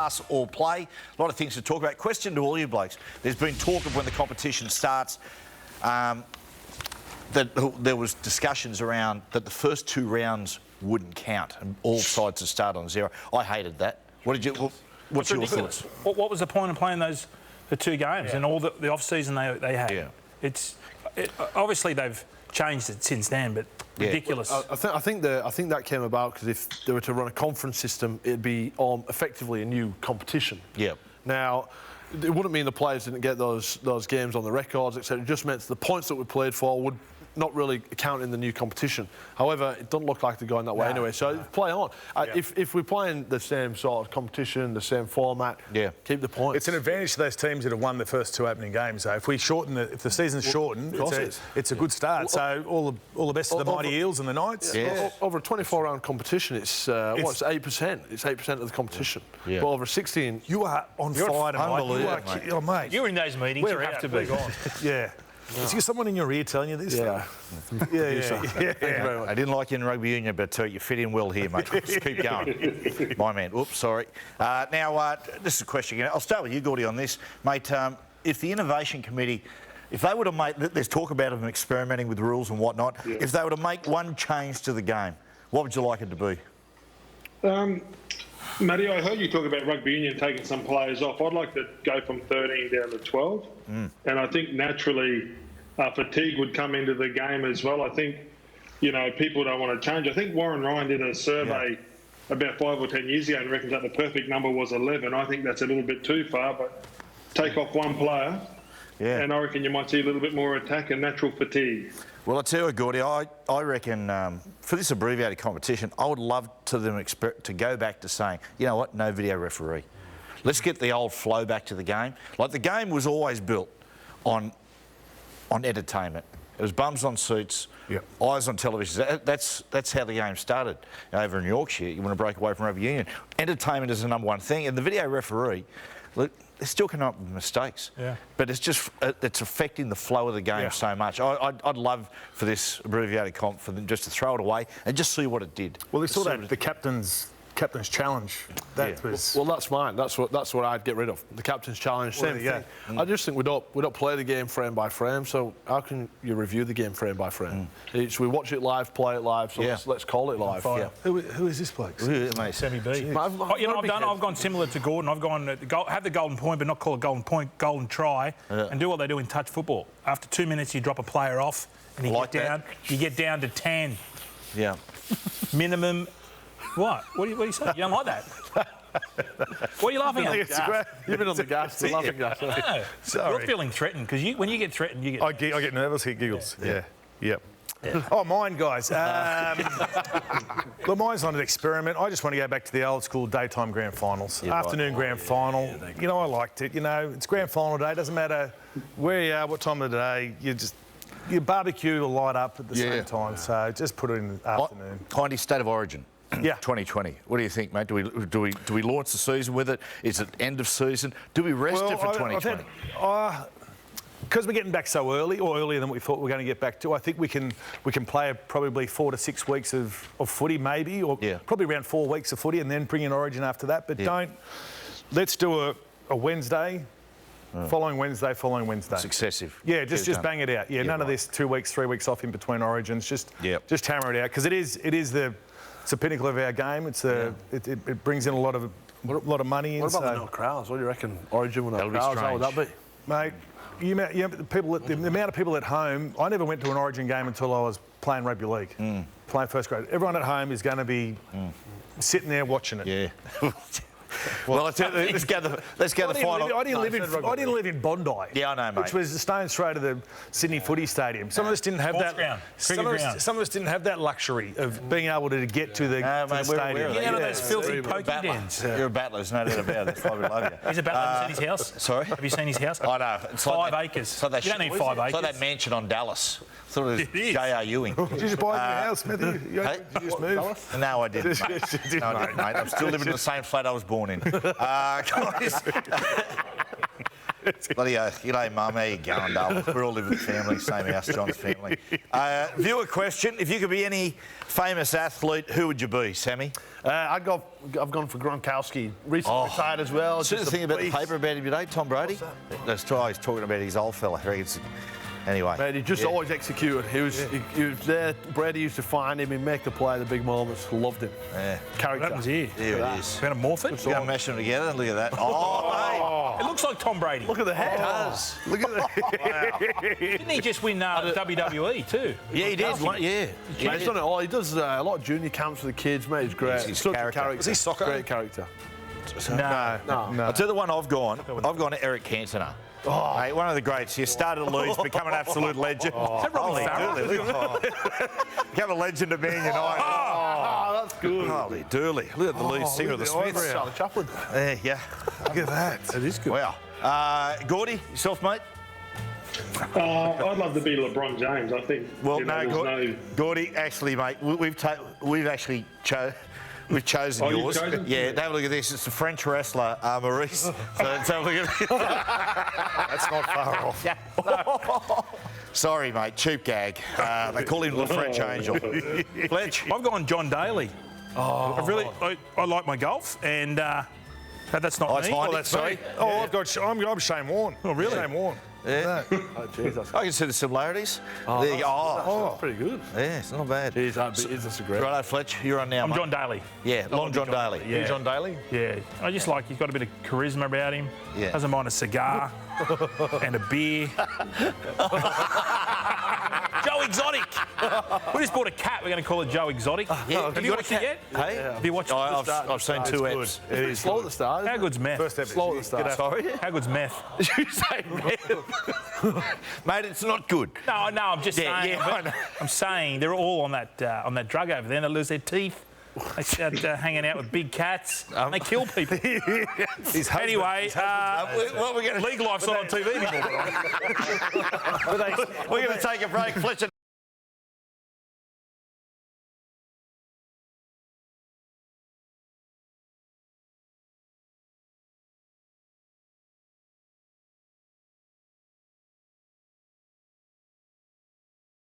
Pass or play. A lot of things to talk about. Question to all you blokes. There's been talk of when the competition starts that there was discussions around that the first 2 rounds wouldn't count and all sides would start on 0. I hated that. What's your thoughts? What was the point of playing the 2 games and all the off-season they had? Yeah. Obviously they've changed it since then, but ridiculous. I think that came about because if they were to run a conference system, it'd be effectively a new competition. Yeah. Now, it wouldn't mean the players didn't get those games on the records, etc. It just meant the points that we played for would not really count in the new competition. However, it doesn't look like they're going that way anyway. So play on. If we're playing the same sort of competition, the same format, keep the points. It's an advantage to those teams that have won the first 2 opening games. So if the season's shortened, it's a good start. So all the best to the Mighty Eels and the Knights. Over a 24-round competition, it's 8%. It's 8% of the competition. But over 16, you are on fire tonight. Mate. You're in those meetings. You have to be. Yeah. Is there someone in your ear telling you this? Yeah. I didn't like you in rugby union, but you fit in well here, mate. Just keep going. My man. Oops, sorry. Now, this is a question again. I'll start with you, Gordy, on this. Mate, if the Innovation Committee, if they were to make, there's talk about them experimenting with rules and whatnot, if they were to make one change to the game, what would you like it to be? Matty, I heard you talk about rugby union taking some players off. I'd like to go from 13 down to 12. And I think naturally fatigue would come into the game as well. I think, people don't want to change. I think Warren Ryan did a survey about 5 or 10 years ago and reckons that the perfect number was 11. I think that's a little bit too far, but take off one player and I reckon you might see a little bit more attack and natural fatigue. Well, I tell you, Gordy, I reckon for this abbreviated competition, I would love them to go back to saying, you know what, no video referee. Let's get the old flow back to the game. Like, the game was always built on entertainment. It was bums on seats, eyes on television. That's how the game started over in Yorkshire. You want to break away from rugby union. Entertainment is the #1 thing, and the video referee, look, they still come up with mistakes, but it's affecting the flow of the game so much. I'd love for this abbreviated comp for them just to throw it away and just see what it did. Well, they saw that the captain's challenge. That was well, that's mine. That's what I'd get rid of. The captain's challenge. Same thing. I just think we don't play the game frame by frame. So how can you review the game frame by frame? We watch it live, play it live. So let's call it live. Who is this bloke? Mate, Sammy B. I've gone similar to Gordon. I've gone have the golden point, but not call it golden point, golden try, and do what they do in touch football. After 2 minutes, you drop a player off, and you get down to 10. Yeah. Minimum. What? What do you say? You don't like that? What are you laughing at? You've been on the gas, the laughing gas. No. Sorry. You're feeling threatened because when you get threatened, you get. I get nervous. He giggles. Yeah. Oh, mine, guys. Look, mine's not an experiment. I just want to go back to the old school daytime grand finals, afternoon grand final. I liked it. It's grand final day. It doesn't matter where you are, what time of the day. You barbecue to light up at the same time. So just put it in the afternoon. Hindy, State of Origin. 2020. What do you think, mate? Do we launch the season with it? Is it end of season? Do we rest it for 2020? Because we're getting back so early, or earlier than we thought we were going to get back to, I think we can play probably 4 to 6 weeks of footy, maybe, or probably around 4 weeks of footy, and then bring in Origin after that. But let's do a Wednesday. Following Wednesday. It's excessive. Yeah, just bang it out. None of this 2 weeks, 3 weeks off in between Origins. Just hammer it out, because it is the pinnacle of our game. It brings in a lot of money. What about the no crowds? What do you reckon? Origin with no crowds? How would that be, mate? The amount of people at home. I never went to an Origin game until I was playing rugby league, playing first grade. Everyone at home is going to be sitting there watching it. Yeah. Well, let's go the final. I didn't live in Bondi. Yeah, I know, mate. Which was a stone's throw to the Sydney Footy Stadium. Some of us didn't have that. Some of us didn't have that luxury of being able to get to the stadium. Get out of those filthy pokey dens. You're a battler, there's no doubt about it. That's why we love you. He's a battler. Have you seen his house? Sorry? Have you seen his house? I know. It's 5 acres. You don't need 5 acres. It's like that mansion on Dallas. I thought it was J.R. Ewing. Did you just buy a new house, Matthew? Did you just move? No, I didn't, mate. I'm still living in the same flat I was born in. Guys, Bloody g'day, Mum. How you going, darling? We're all living with the family, same house, John's family. Viewer question: if you could be any famous athlete, who would you be, Sammy? I've gone for Gronkowski. Recently retired as well. See the thing about the paper about him today, Tom Brady? That's right. He's talking about his old fella. Anyway. Mate, he just always executed. He was there. Brady used to find him. He'd make the play, the big moments. Loved him. Yeah. Character. What happens here? Here it is. We're going to morph it? We're going to mash them together. Look at that. Oh, It looks like Tom Brady. Look at the head. mate. It does. Look at that. Didn't he just win WWE too? Yeah, he did. Yeah. Mate, he's done it all. He does a lot of junior camps for the kids, mate. He's great. He's Such character. a character. Was he soccer? Great character. No. I'll tell you the one I've gone. I've gone to Eric Cantona. Mate, one of the greats. You started at Leeds, become an absolute legend. Is that Robbie Farah? Become a legend of Man United. Oh, that's good. Holy dooly. Look at the lead singer of the Smiths. Charlie Chaplin. Yeah. Look at that. It is good. Wow. Gordy, yourself, mate? I'd love to be LeBron James. I think. Well, you know, no, there's Gordy, actually, mate, we've actually we've chosen Oh, you've yours. chosen? Yeah, have a look at this. It's the French wrestler, Maurice. So let's have a look at That's not far off. Sorry, mate, cheap gag. They call him the French Angel. Fletch? I've gone John Daly. I like my golf, and that's not it's me. fine. Well, that's Sorry. me. I'm Shane Warne. Oh, really? Shane Warne. Yeah. Oh, jeez, that's I can see the similarities. There you go. that's pretty good. Yeah, it's not bad. Jeez, that's a great. Righto, Fletch, you're on now, I'm mate. John Daly. Yeah, Long John Daly. Yeah. John Daly? Yeah, I just like he's got a bit of charisma about him. Yeah. Doesn't mind a cigar and a beer. Joe Exotic. We just bought a cat. We're going to call it Joe Exotic. Yeah, Have you watched it yet? Hey? Have you watched it? I've seen two eps. It is slow at the start. How good's meth? First episode. Slow at the start. Sorry? How good's meth? You say mate, it's not good. No, I'm just Yeah, saying. yeah, I know. I'm saying they're all on that drug over there. And they lose their teeth. They start hanging out with big cats. They kill people. Anyway, What we're going to legal life's not on TV anymore. we're going to take a break. Fletcher.